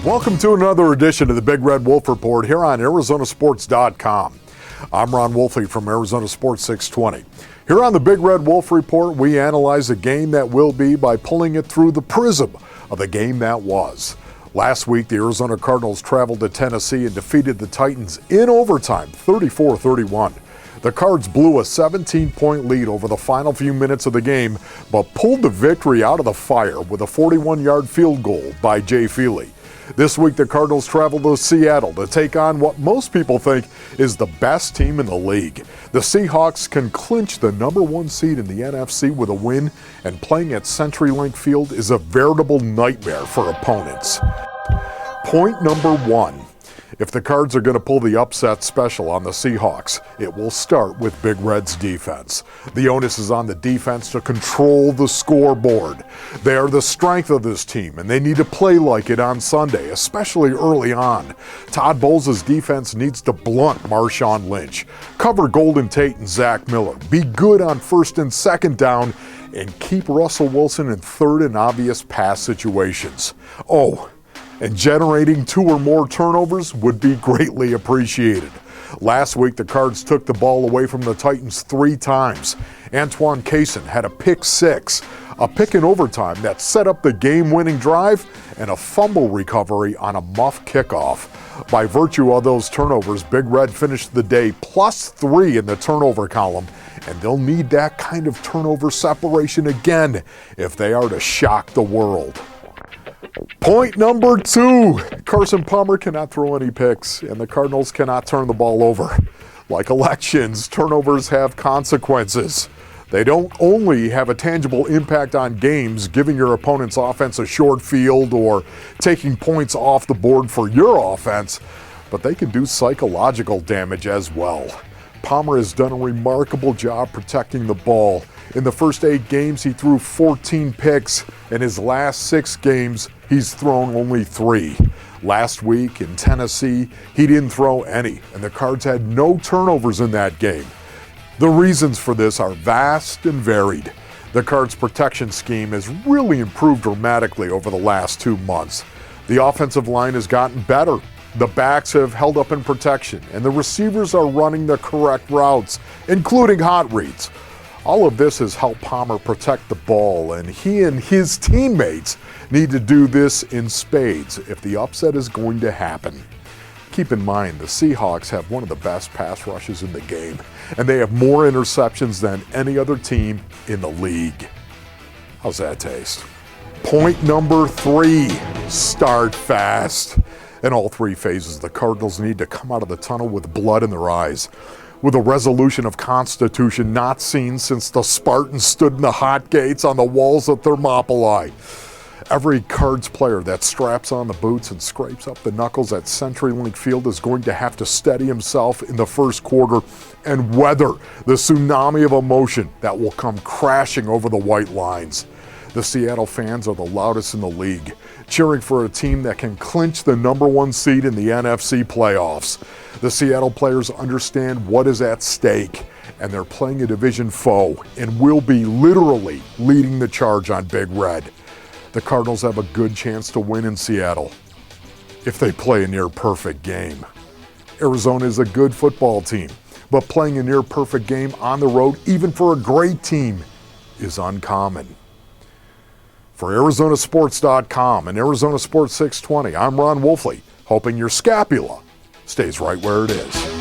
Welcome to another edition of the Big Red Wolf Report here on ArizonaSports.com. I'm Ron Wolfe from Arizona Sports 620. Here on the Big Red Wolf Report, we analyze the game that will be by pulling it through the prism of the game that was. Last week, the Arizona Cardinals traveled to Tennessee and defeated the Titans in overtime, 34-31. The Cards blew a 17-point lead over the final few minutes of the game, but pulled the victory out of the fire with a 41-yard field goal by Jay Feely. This week, the Cardinals traveled to Seattle to take on what most people think is the best team in the league. The Seahawks can clinch the number one seed in the NFC with a win, and playing at CenturyLink Field is a veritable nightmare for opponents. Point number one. If the Cards are going to pull the upset special on the Seahawks, it will start with Big Red's defense. The onus is on the defense to control the scoreboard. They are the strength of this team, and they need to play like it on Sunday, especially early on. Todd Bowles' defense needs to blunt Marshawn Lynch, cover Golden Tate and Zach Miller, be good on first and second down, and keep Russell Wilson in third and obvious pass situations. And generating 2 or more turnovers would be greatly appreciated. Last week, the Cards took the ball away from the Titans 3 times. Antoine Cason had a pick 6, a pick in overtime that set up the game-winning drive, and a fumble recovery on a muff kickoff. By virtue of those turnovers, Big Red finished the day +3 in the turnover column, and they'll need that kind of turnover separation again if they are to shock the world. Point number 2, Carson Palmer cannot throw any picks, and the Cardinals cannot turn the ball over. Like elections, turnovers have consequences. They don't only have a tangible impact on games, giving your opponent's offense a short field or taking points off the board for your offense, but they can do psychological damage as well. Palmer has done a remarkable job protecting the ball. In the first 8 games, he threw 14 picks. In his last 6 games, he's thrown only 3. Last week in Tennessee, he didn't throw any, and the Cards had no turnovers in that game. The reasons for this are vast and varied. The Cards' protection scheme has really improved dramatically over the last 2 months. The offensive line has gotten better. The backs have held up in protection, and the receivers are running the correct routes, including hot reads. All of this has helped Palmer protect the ball, and he and his teammates need to do this in spades if the upset is going to happen. Keep in mind, the Seahawks have one of the best pass rushes in the game, and they have more interceptions than any other team in the league. How's that taste? Point number 3, start fast. In all 3 phases, the Cardinals need to come out of the tunnel with blood in their eyes, with a resolution of constitution not seen since the Spartans stood in the hot gates on the walls of Thermopylae. Every Cards player that straps on the boots and scrapes up the knuckles at CenturyLink Field is going to have to steady himself in the first quarter and weather the tsunami of emotion that will come crashing over the white lines. The Seattle fans are the loudest in the league, cheering for a team that can clinch the number 1 seed in the NFC playoffs. The Seattle players understand what is at stake, and they're playing a division foe and will be literally leading the charge on Big Red. The Cardinals have a good chance to win in Seattle if they play a near-perfect game. Arizona is a good football team, but playing a near-perfect game on the road, even for a great team, is uncommon. For ArizonaSports.com and Arizona Sports 620, I'm Ron Wolfe, hoping your scapula stays right where it is.